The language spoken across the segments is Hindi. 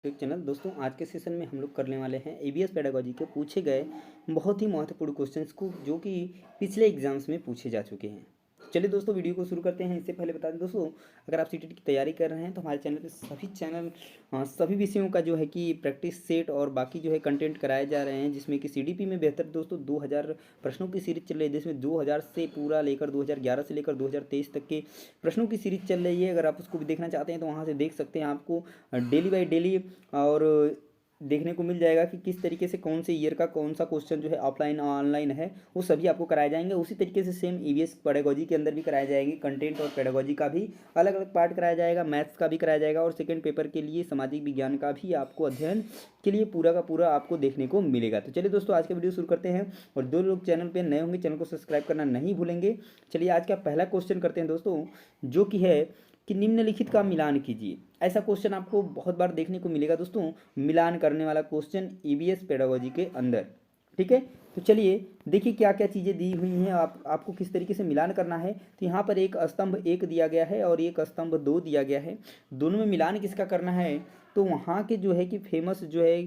YouTube channel. दोस्तों आज के सेशन में हम लोग करने वाले हैं ईवीएस पेडागोजी के पूछे गए बहुत ही महत्वपूर्ण क्वेश्चंस को जो कि पिछले एग्जाम्स में पूछे जा चुके हैं। चलिए दोस्तों वीडियो को शुरू करते हैं। इससे पहले बता दें दोस्तों, अगर आप सीटेट की तैयारी कर रहे हैं तो हमारे चैनल पे सभी विषयों का जो है कि प्रैक्टिस सेट और बाकी जो है कंटेंट कराए जा रहे हैं, जिसमें कि सीडीपी में बेहतर दोस्तों 2000 प्रश्नों की सीरीज चल रही है, जिसमें 2000 से पूरा लेकर 2011 से लेकर 2023 तक के प्रश्नों की सीरीज चल रही है। अगर आप उसको भी देखना चाहते हैं तो वहाँ से देख सकते हैं। आपको डेली बाई डेली और देखने को मिल जाएगा कि किस तरीके से कौन से ईयर का कौन सा क्वेश्चन जो है ऑफलाइन ऑनलाइन है, वो सभी आपको कराए जाएंगे। उसी तरीके से सेम ईवीएस पेडागोजी के अंदर भी कराए जाएंगे। कंटेंट और पेडागोजी का भी अलग अलग पार्ट कराया जाएगा, मैथ्स का भी कराया जाएगा और सेकंड पेपर के लिए सामाजिक विज्ञान का भी आपको अध्ययन के लिए पूरा का पूरा आपको देखने को मिलेगा। तो चलिए दोस्तों आज का वीडियो शुरू करते हैं। और जो लोग चैनल पर नए होंगे चैनल को सब्सक्राइब करना नहीं भूलेंगे। चलिए आज का पहला क्वेश्चन करते हैं दोस्तों, जो कि है कि निम्नलिखित का मिलान कीजिए। ऐसा क्वेश्चन आपको बहुत बार देखने को मिलेगा दोस्तों, मिलान करने वाला क्वेश्चन ईवीएस पेडागोजी के अंदर। ठीक है, तो चलिए देखिए क्या क्या चीज़ें दी हुई हैं, आपको किस तरीके से मिलान करना है। तो यहाँ पर एक स्तंभ 1 दिया गया है और एक स्तंभ 2 दिया गया है। दोनों में मिलान किसका करना है, तो वहाँ के जो है कि फेमस जो है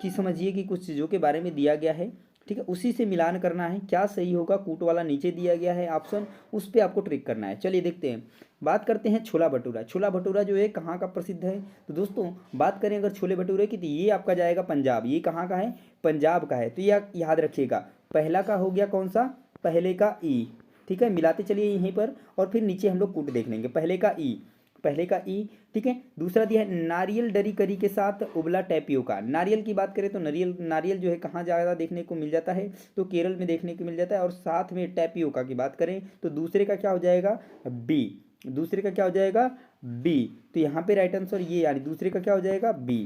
कि समझिए कि कुछ चीज़ों के बारे में दिया गया है। ठीक है, उसी से मिलान करना है। क्या सही होगा, कूट वाला नीचे दिया गया है ऑप्शन, उस पर आपको ट्रिक करना है। चलिए देखते हैं। बात करते हैं छोला भटूरा। छोला भटूरा जो है कहाँ का प्रसिद्ध है, तो दोस्तों बात करें अगर छोले भटूरे की तो ये आपका जाएगा पंजाब। ये कहाँ का है, पंजाब का है। तो ये याद रखिएगा, पहला का हो गया कौन सा, पहले का ई। ठीक है, मिलाते चलिए यहीं पर और फिर नीचे हम लोग कूट देख लेंगे। पहले का ई, पहले का ई। ठीक है, दूसरा दिया है नारियल डरी करी के साथ उबला टैपियोका। नारियल की बात करें तो नारियल जो है कहाँ ज़्यादा देखने को मिल जाता है, तो केरल में देखने को मिल जाता है। और साथ में टैपियोका की बात करें तो दूसरे का क्या हो जाएगा, बी। दूसरे का क्या हो जाएगा, बी। तो यहाँ पे राइट आंसर ये, यानी दूसरे का क्या हो जाएगा, बी।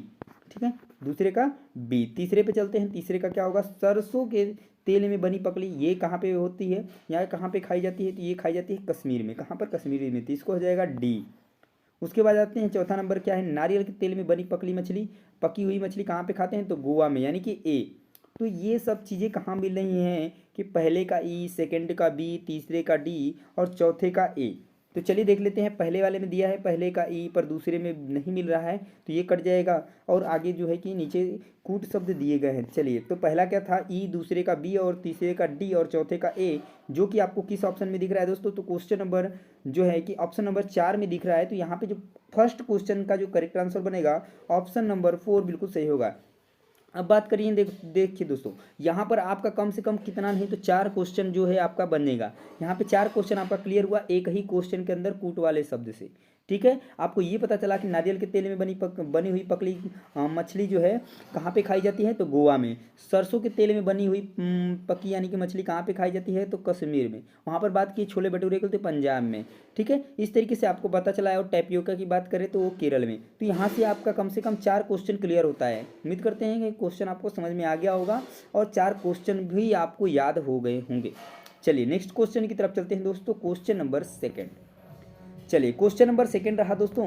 ठीक है, दूसरे का बी। तीसरे पे चलते हैं। तीसरे का क्या होगा, सरसों के तेल में बनी पकली। ये कहाँ पे होती है, यहाँ कहाँ पे खाई जाती है, तो ये खाई जाती है कश्मीर में। कहाँ पर, कश्मीर में। तो इसको हो जाएगा डी। उसके बाद आते हैं चौथा नंबर क्या है, नारियल के तेल में बनी पकली मछली, पकी हुई मछली कहाँ पे खाते हैं, तो गोवा में, यानी कि ए। तो ये सब चीज़ें कहाँ मिल रही हैं कि पहले का ई, सेकंड का बी, तीसरे का डी और चौथे का ए। तो चलिए देख लेते हैं। पहले वाले में दिया है पहले का ई, पर दूसरे में नहीं मिल रहा है, तो ये कट जाएगा। और आगे जो है कि नीचे कूट शब्द दिए गए हैं। चलिए, तो पहला क्या था, ई, दूसरे का बी और तीसरे का डी और चौथे का ए, जो कि आपको किस ऑप्शन में दिख रहा है दोस्तों, तो क्वेश्चन नंबर जो है कि ऑप्शन नंबर 4 में दिख रहा है। तो यहाँ पे जो फर्स्ट क्वेश्चन का जो करेक्ट आंसर बनेगा ऑप्शन नंबर 4 बिल्कुल सही होगा। अब बात करिए, देखिए दोस्तों, यहाँ पर आपका कम से कम कितना नहीं तो 4 क्वेश्चन जो है आपका बनेगा। यहाँ पे 4 क्वेश्चन आपका क्लियर हुआ एक ही क्वेश्चन के अंदर कूट वाले शब्द से। ठीक है, आपको ये पता चला कि नारियल के तेल में बनी हुई पकली मछली जो है कहाँ पे खाई जाती है, तो गोवा में। सरसों के तेल में बनी हुई पकी यानी कि मछली कहाँ पे खाई जाती है, तो कश्मीर में। वहाँ पर बात की छोले भटूरे की तो पंजाब में। ठीक है, इस तरीके से आपको पता चला है। और टैपियोका की बात करें तो वो केरल में। तो यहाँ से आपका कम से कम 4 क्वेश्चन क्लियर होता है। उम्मीद करते हैं कि क्वेश्चन आपको समझ में आ गया होगा और 4 क्वेश्चन भी आपको याद हो गए होंगे। चलिए नेक्स्ट क्वेश्चन की तरफ चलते हैं दोस्तों। Question number 2। चलिए क्वेश्चन नंबर 2 रहा दोस्तों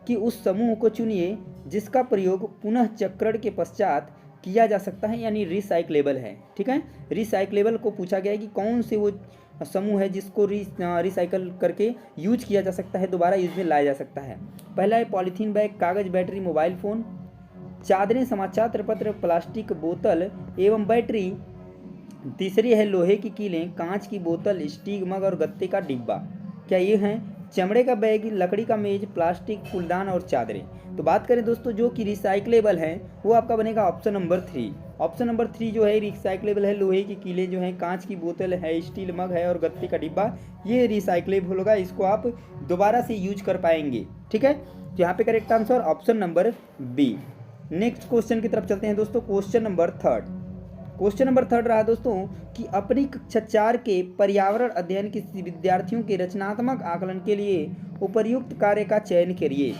कि उस समूह को चुनिए जिसका प्रयोग पुनः चक्रण के पश्चात किया जा सकता है, यानी रिसाइक्लेबल है। ठीक है, रिसाइक्लेबल को पूछा गया है कि कौन से वो समूह है जिसको रिसाइकल करके यूज किया जा सकता है, दोबारा यूज में लाया जा सकता है। पहला है पॉलीथीन बैग, कागज, बैटरी, मोबाइल फ़ोन, चादरें, समाचार पत्र, प्लास्टिक बोतल एवं बैटरी। तीसरी है लोहे की कीलें, कांच की बोतल, स्टील मग और गत्ते का डिब्बा। क्या ये हैं, चमड़े का बैग, लकड़ी का मेज, प्लास्टिक, फूलदान और चादरें। तो बात करें दोस्तों जो कि रिसाइक्लेबल है वो आपका बनेगा ऑप्शन नंबर 3। ऑप्शन नंबर 3 जो है रिसाइक्लेबल है। लोहे की कीलें जो हैं, कांच की बोतल है, स्टील मग है और गत्ते का डिब्बा, ये रिसाइक्लेबल होगा। इसको आप दोबारा से यूज कर पाएंगे। ठीक है, तो यहाँ पे correct answer option number B. Next question की तरफ चलते हैं दोस्तों। Question number 3। क्वेश्चन नंबर 3 रहा दोस्तों कि अपनी कक्षा 4 के पर्यावरण अध्ययन के विद्यार्थियों के रचनात्मक आकलन के लिए उपर्युक्त कार्य का चयन करिए।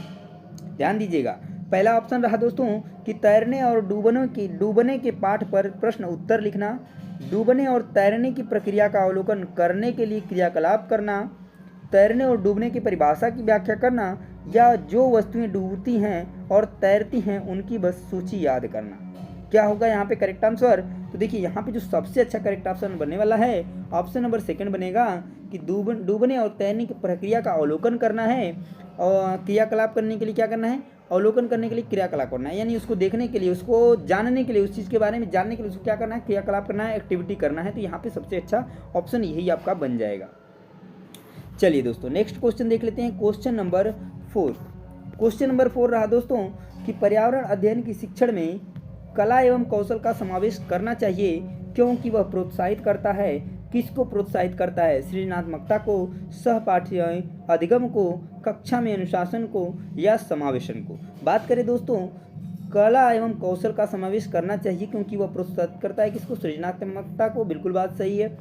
ध्यान दीजिएगा, पहला ऑप्शन रहा दोस्तों कि तैरने और डूबने के पाठ पर प्रश्न उत्तर लिखना, डूबने और तैरने की प्रक्रिया का अवलोकन करने के लिए क्रियाकलाप करना, तैरने और डूबने की परिभाषा की व्याख्या करना, या जो वस्तुएं डूबती हैं और तैरती हैं उनकी बस सूची याद करना। क्या होगा यहाँ पे करेक्ट आंसर, तो देखिए यहाँ पे जो सबसे अच्छा करेक्ट ऑप्शन बनने वाला है ऑप्शन नंबर 2 बनेगा कि डूबने और तैरने की प्रक्रिया का अवलोकन करना है और क्रियाकलाप करने के लिए क्या करना है, अवलोकन करने के लिए क्रियाकलाप करना है, यानी उसको देखने के लिए, उसको जानने के लिए, उस चीज़ के बारे में जानने के लिए उसको क्या करना है, क्रियाकलाप करना है, एक्टिविटी करना है। तो यहाँ पे सबसे अच्छा ऑप्शन यही आपका बन जाएगा। चलिए दोस्तों नेक्स्ट क्वेश्चन देख लेते हैं, क्वेश्चन नंबर 4। क्वेश्चन नंबर 4 रहा दोस्तों कि पर्यावरण अध्ययन की शिक्षण में कला एवं कौशल का समावेश करना चाहिए क्योंकि वह प्रोत्साहित करता है। किसको प्रोत्साहित करता है? सृजनात्मकता को, सहपाठ्य अधिगम को, कक्षा में अनुशासन को या समावेशन को। बात करें दोस्तों, कला एवं कौशल का समावेश करना चाहिए क्योंकि वह प्रोत्साहित करता है किसको? सृजनात्मकता को। बिल्कुल बात सही है।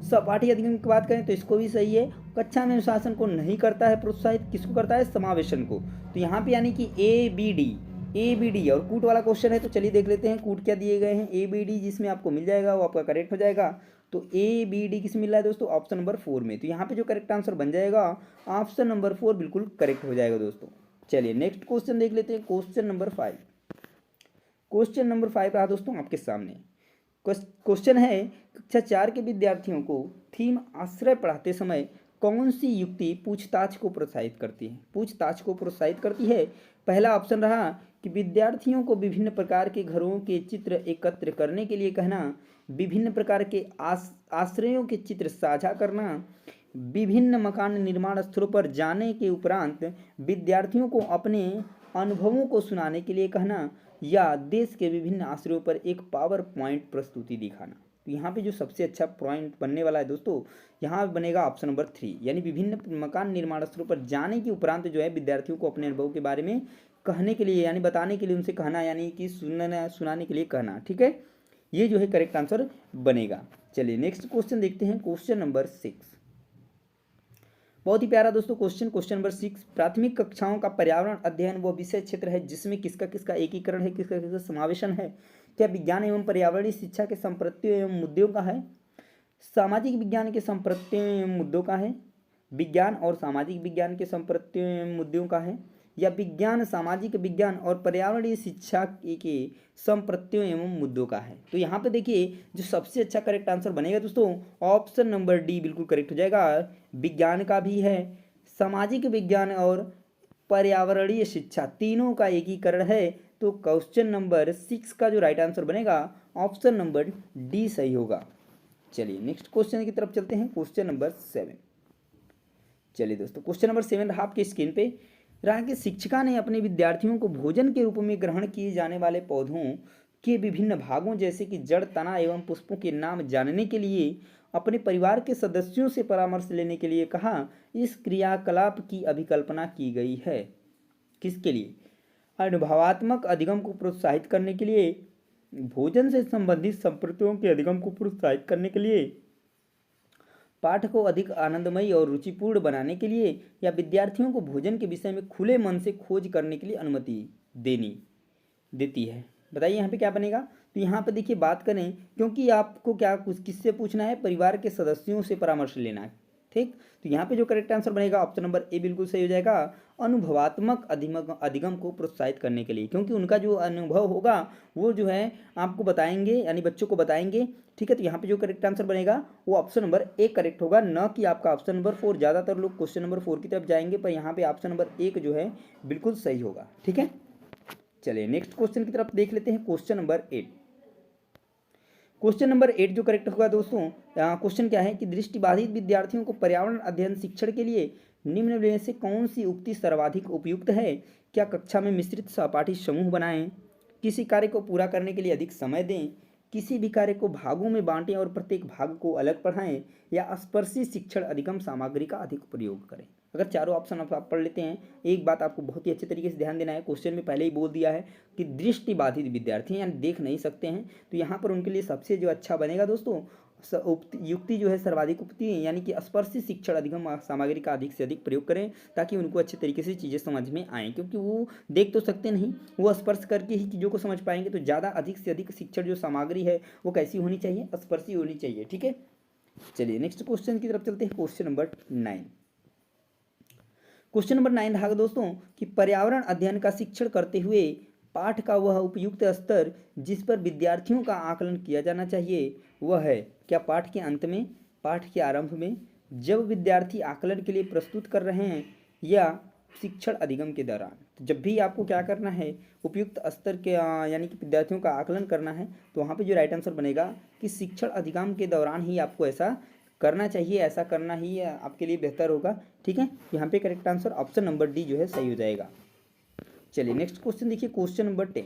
सहपाठी अधिगम की बात करें तो इसको भी सही है। कक्षा में अनुशासन को नहीं करता है प्रोत्साहित, किसको करता है? समावेशन को। तो यहाँ पे यानी कि ए बी डी और कूट वाला क्वेश्चन है, तो चलिए देख लेते हैं कूट क्या दिए गए हैं। ए बी डी जिसमें आपको मिल जाएगा वो आपका करेक्ट हो जाएगा। तो ए बी डी किस मिल रहा है दोस्तों? ऑप्शन नंबर 4 में। तो यहाँ पे जो करेक्ट आंसर बन जाएगा ऑप्शन नंबर 4 बिल्कुल करेक्ट हो जाएगा दोस्तों। चलिए नेक्स्ट क्वेश्चन देख लेते हैं, क्वेश्चन नंबर 5। क्वेश्चन नंबर 5 रहा दोस्तों आपके सामने। क्वेश्चन है, कक्षा 4 के विद्यार्थियों को थीम आश्रय पढ़ाते समय कौन सी युक्ति पूछताछ को प्रोत्साहित करती है? पूछताछ को प्रोत्साहित करती है। पहला ऑप्शन रहा कि विद्यार्थियों को विभिन्न प्रकार के घरों के चित्र एकत्र करने के लिए कहना, विभिन्न प्रकार के आश्रयों के चित्र साझा करना, विभिन्न मकान निर्माण स्थलों पर जाने के उपरांत विद्यार्थियों को अपने अनुभवों को सुनाने के लिए कहना, या देश के विभिन्न आश्रयों पर एक पावर पॉइंट प्रस्तुति दिखाना। तो यहाँ पे जो सबसे अच्छा पॉइंट बनने वाला है दोस्तों, यहाँ बनेगा ऑप्शन नंबर 3, यानी विभिन्न मकान निर्माण स्थलों पर जाने के उपरांत जो है विद्यार्थियों को अपने अनुभव के बारे में कहने के लिए, यानी बताने के लिए उनसे कहना, यानी कि सुनाने के लिए कहना। ठीक है, ये जो है करेक्ट आंसर बनेगा। चलिए नेक्स्ट क्वेश्चन देखते हैं, क्वेश्चन नंबर 6। बहुत ही प्यारा दोस्तों क्वेश्चन नंबर 6। प्राथमिक कक्षाओं का पर्यावरण अध्ययन वो विषय क्षेत्र है जिसमें किसका किसका एकीकरण है, किसका किसका समावेशन है? क्या विज्ञान एवं पर्यावरणीय शिक्षा के संप्रत्यों एवं मुद्दों का है? सामाजिक विज्ञान के संप्रत्यों एवं मुद्दों का है? विज्ञान और सामाजिक विज्ञान के संप्रत्यों एवं मुद्दों का है? या विज्ञान, सामाजिक विज्ञान और पर्यावरणीय शिक्षा के संप्रत्यों एवं मुद्दों का है? तो यहाँ पे देखिए जो सबसे अच्छा करेक्ट आंसर बनेगा दोस्तों ऑप्शन नंबर डी बिल्कुल करेक्ट हो जाएगा। विज्ञान का भी है, सामाजिक विज्ञान और पर्यावरणीय शिक्षा तीनों का एकीकरण है। तो क्वेश्चन नंबर 6 का जो राइट आंसर बनेगा ऑप्शन नंबर डी सही होगा। चलिए नेक्स्ट क्वेश्चन की तरफ चलते हैं, क्वेश्चन नंबर 7। चलिए दोस्तों क्वेश्चन नंबर 7 रहा आपके स्क्रीन पे। रहा कि शिक्षिका ने अपने विद्यार्थियों को भोजन के रूप में ग्रहण किए जाने वाले पौधों के विभिन्न भागों जैसे कि जड़, तना एवं पुष्पों के नाम जानने के लिए अपने परिवार के सदस्यों से परामर्श लेने के लिए कहा। इस क्रियाकलाप की अभिकल्पना की गई है किसके लिए? अनुभवात्मक अधिगम को प्रोत्साहित करने के लिए, भोजन से संबंधित संप्रत्यों के अधिगम को प्रोत्साहित करने के लिए, पाठ को अधिक आनंदमयी और रुचिपूर्ण बनाने के लिए, या विद्यार्थियों को भोजन के विषय में खुले मन से खोज करने के लिए अनुमति देती है। बताइए यहाँ पे क्या बनेगा? तो यहाँ पे देखिए बात करें, क्योंकि आपको क्या कुछ किससे पूछना है? परिवार के सदस्यों से परामर्श लेना है। ठीक, तो यहाँ पे जो करेक्ट आंसर बनेगा ऑप्शन नंबर ए बिल्कुल सही हो जाएगा। अनुभवात्मक अधिगम को प्रोत्साहित करने के लिए, क्योंकि उनका जो अनुभव होगा वो जो है आपको बताएंगे, यानी बच्चों को बताएंगे। ठीक है, तो यहाँ पे जो करेक्ट आंसर बनेगा वो ऑप्शन नंबर ए करेक्ट होगा, न कि आपका ऑप्शन नंबर 4। ज़्यादातर लोग क्वेश्चन नंबर 4 की तरफ जाएंगे, पर यहाँ पे ऑप्शन नंबर 1 जो है बिल्कुल सही होगा। ठीक है, चलिए नेक्स्ट क्वेश्चन की तरफ देख लेते हैं, क्वेश्चन नंबर 8। क्वेश्चन नंबर 8 जो करेक्ट होगा दोस्तों, क्वेश्चन क्या है कि दृष्टिबाधित विद्यार्थियों को पर्यावरण अध्ययन शिक्षण के लिए निम्न में से कौन सी उक्ति सर्वाधिक उपयुक्त है? क्या कक्षा में मिश्रित सहपाठी समूह बनाएं, किसी कार्य को पूरा करने के लिए अधिक समय दें, किसी भी कार्य को भागों में बांटें और प्रत्येक भाग को अलग पढ़ाएं, या स्पर्शी शिक्षण अधिगम सामग्री का अधिक प्रयोग करें? अगर चारों ऑप्शन आप पढ़ लेते हैं, एक बात आपको बहुत ही अच्छे तरीके से ध्यान देना है, क्वेश्चन में पहले ही बोल दिया है कि दृष्टिबाधित विद्यार्थी यानी देख नहीं सकते हैं, तो यहाँ पर उनके लिए सबसे जो अच्छा बनेगा दोस्तों युक्ति जो है सर्वाधिक उपयुक्ति, यानी कि स्पर्शी शिक्षण अधिगम सामग्री का अधिक से अधिक प्रयोग करें, ताकि उनको अच्छे तरीके से चीज़ें समझ में आएँ, क्योंकि वो देख तो सकते नहीं, वो स्पर्श करके ही चीज़ों को समझ पाएंगे। तो ज़्यादा अधिक से अधिक शिक्षण जो सामग्री है वो कैसी होनी चाहिए? स्पर्शी होनी चाहिए। ठीक है, चलिए नेक्स्ट क्वेश्चन की तरफ चलते हैं, क्वेश्चन नंबर 9। क्वेश्चन नंबर 9 रहा दोस्तों कि पर्यावरण अध्ययन का शिक्षण करते हुए पाठ का वह उपयुक्त स्तर जिस पर विद्यार्थियों का आकलन किया जाना चाहिए वह है? क्या पाठ के अंत में, पाठ के आरंभ में, जब विद्यार्थी आकलन के लिए प्रस्तुत कर रहे हैं, या शिक्षण अधिगम के दौरान? तो जब भी आपको क्या करना है, उपयुक्त स्तर के यानी कि विद्यार्थियों का आकलन करना है, तो वहाँ पे जो राइट आंसर बनेगा कि शिक्षण अधिगम के दौरान ही आपको ऐसा करना चाहिए, ऐसा करना ही आपके लिए बेहतर होगा। ठीक है, यहाँ पे correct answer option number D जो है सही हो जाएगा। चलिए नेक्स्ट क्वेश्चन देखिए, क्वेश्चन नंबर 10।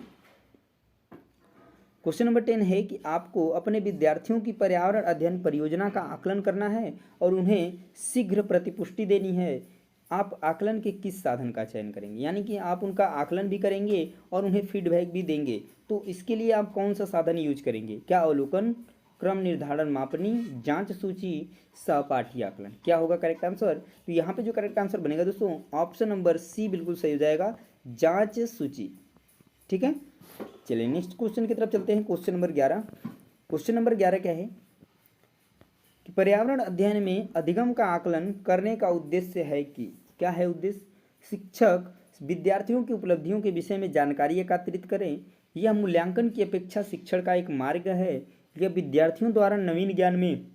क्वेश्चन नंबर 10 है कि आपको अपने विद्यार्थियों की पर्यावरण अध्ययन परियोजना का आकलन करना है और उन्हें शीघ्र प्रतिपुष्टि देनी है। आप आकलन के किस साधन का चयन करेंगे, यानी कि आप उनका आकलन भी करेंगे और उन्हें फीडबैक भी देंगे, तो इसके लिए आप कौन सा साधन यूज करेंगे? क्या अवलोकन, क्रम निर्धारण मापनी, जांच सूची, सहपाठी आकलन? क्या होगा करेक्ट आंसर? तो यहाँ पे जो करेक्ट आंसर बनेगा दोस्तों ऑप्शन नंबर सी बिल्कुल सही हो जाएगा, जांच सूची। ठीक है, चलिए नेक्स्ट क्वेश्चन की तरफ चलते हैं। Question number 11। क्वेश्चन नंबर 11 क्या है कि पर्यावरण अध्ययन में अधिगम का आकलन करने का उद्देश्य है कि क्या है उद्देश्य? शिक्षक विद्यार्थियों की उपलब्धियों के विषय में जानकारी एकत्रित करें। यह मूल्यांकन की अपेक्षा शिक्षण का एक मार्ग है। यह विद्यार्थियों द्वारा नवीन ज्ञान में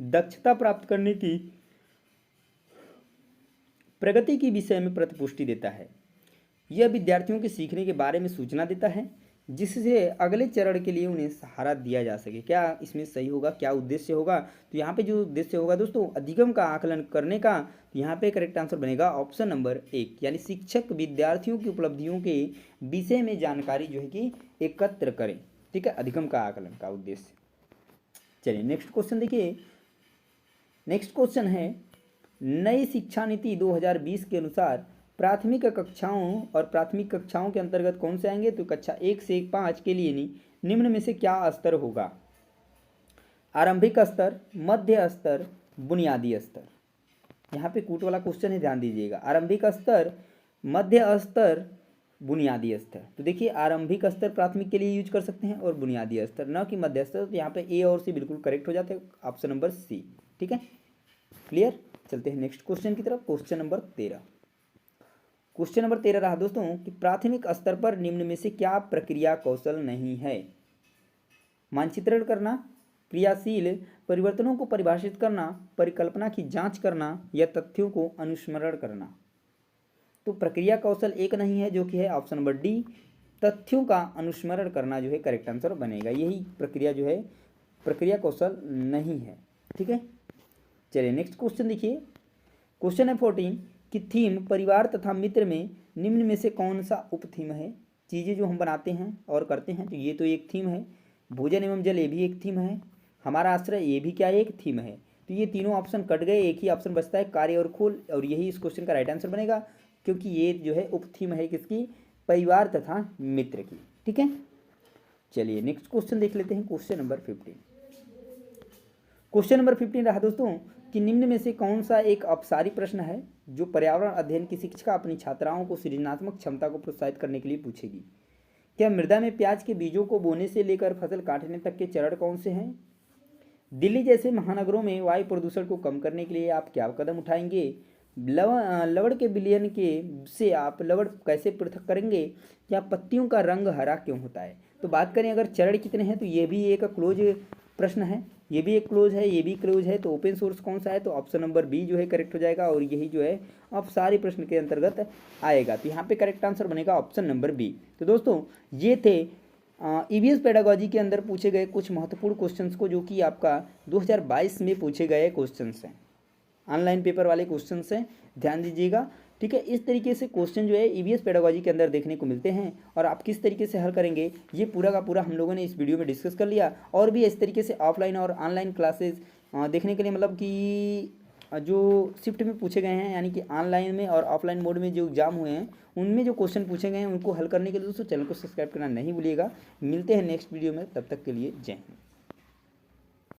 दक्षता प्राप्त करने की प्रगति के विषय में प्रतिपुष्टि देता है। यह विद्यार्थियों के सीखने के बारे में सूचना देता है जिससे अगले चरण के लिए उन्हें सहारा दिया जा सके। क्या इसमें सही होगा, क्या उद्देश्य होगा? तो यहाँ पे जो उद्देश्य होगा दोस्तों अधिगम का आकलन करने का, तो यहाँ पे करेक्ट आंसर बनेगा ऑप्शन नंबर 1, यानी शिक्षक विद्यार्थियों की उपलब्धियों के विषय में जानकारी जो है कि एकत्र करें। ठीक है, अधिगम का आकलन का उद्देश्य। चलिए नेक्स्ट क्वेश्चन देखिए। नेक्स्ट क्वेश्चन है, नई शिक्षा नीति 2020 के अनुसार प्राथमिक कक्षाओं और प्राथमिक कक्षाओं के अंतर्गत कौन से आएंगे? तो कक्षा 1 से 5 के लिए निम्न में से क्या स्तर होगा? आरंभिक स्तर, मध्य स्तर, बुनियादी स्तर। यहाँ पे कूट वाला क्वेश्चन है, ध्यान दीजिएगा। आरंभिक स्तर, मध्य स्तर, बुनियादी स्तर। तो देखिए आरंभिक स्तर प्राथमिक के लिए यूज कर सकते हैं और बुनियादी स्तर, न कि मध्य स्तर। तो यहाँ पे ए और सी बिल्कुल करेक्ट हो जाते हैं, ऑप्शन नंबर सी। ठीक है, क्लियर। चलते हैं नेक्स्ट क्वेश्चन की तरफ। Question number 13। क्वेश्चन नंबर 13 रहा दोस्तों कि प्राथमिक स्तर पर निम्न में से क्या प्रक्रिया कौशल नहीं है? मानचित्रण करना, क्रियाशील परिवर्तनों को परिभाषित करना, परिकल्पना की जांच करना या तथ्यों को अनुस्मरण करना। तो प्रक्रिया कौशल एक नहीं है, जो कि है ऑप्शन नंबर डी, तथ्यों का अनुस्मरण करना जो है करेक्ट आंसर बनेगा। यही प्रक्रिया जो है प्रक्रिया कौशल नहीं है। ठीक है, चलिए नेक्स्ट क्वेश्चन देखिए। क्वेश्चन है 14 कि थीम परिवार तथा मित्र में निम्न में से कौन सा उप थीम है? चीज़ें जो हम बनाते हैं और करते हैं, तो ये तो एक थीम है। भोजन एवं जल, ये भी एक थीम है। हमारा आश्रय, ये भी क्या है, एक थीम है। तो ये तीनों ऑप्शन कट गए, एक ही ऑप्शन बचता है कार्य और खोल, और यही इस क्वेश्चन का राइट आंसर बनेगा, क्योंकि ये जो है उप थीम है किसकी? परिवार तथा मित्र की। ठीक है, चलिए नेक्स्ट क्वेश्चन देख लेते हैं। Question number 15। क्वेश्चन नंबर 15 रहा दोस्तों कि निम्न में से कौन सा एक अपसारी प्रश्न है जो पर्यावरण अध्ययन की शिक्षिका अपनी छात्राओं को सृजनात्मक क्षमता को प्रोत्साहित करने के लिए पूछेगी? क्या मृदा में प्याज के बीजों को बोने से लेकर फसल काटने तक के चरण कौन से हैं? दिल्ली जैसे महानगरों में वायु प्रदूषण को कम करने के लिए आप क्या कदम उठाएंगे? लवण के विलयन के से आप लवण कैसे पृथक करेंगे? क्या पत्तियों का रंग हरा क्यों होता है? तो बात करें अगर चरण कितने हैं, तो ये भी एक क्लोज प्रश्न है, ये भी एक क्लोज है, ये भी क्लोज है। तो ओपन सोर्स कौन सा है? तो ऑप्शन नंबर बी जो है करेक्ट हो जाएगा, और यही जो है अब सारे प्रश्न के अंतर्गत आएगा। तो यहाँ पे करेक्ट आंसर बनेगा ऑप्शन नंबर बी। तो दोस्तों ये थे ईवीएस पेडागोजी के अंदर पूछे गए कुछ महत्वपूर्ण क्वेश्चंस को, जो कि आपका 2022 में पूछे गए क्वेश्चंस हैं, ऑनलाइन पेपर वाले क्वेश्चंस हैं, ध्यान दीजिएगा। ठीक है, इस तरीके से क्वेश्चन जो है ईवीएस पेडागोजी के अंदर देखने को मिलते हैं, और आप किस तरीके से हल करेंगे ये पूरा का पूरा हम लोगों ने इस वीडियो में डिस्कस कर लिया। और भी इस तरीके से ऑफलाइन और ऑनलाइन क्लासेस देखने के लिए, मतलब कि जो शिफ्ट में पूछे गए हैं, यानी कि ऑनलाइन में और ऑफलाइन मोड में जो एग्जाम हुए हैं उनमें जो क्वेश्चन पूछे गए हैं उनको हल करने के लिए दोस्तों चैनल को सब्सक्राइब करना नहीं भूलिएगा। मिलते हैं नेक्स्ट वीडियो में, तब तक के लिए जय हिंद।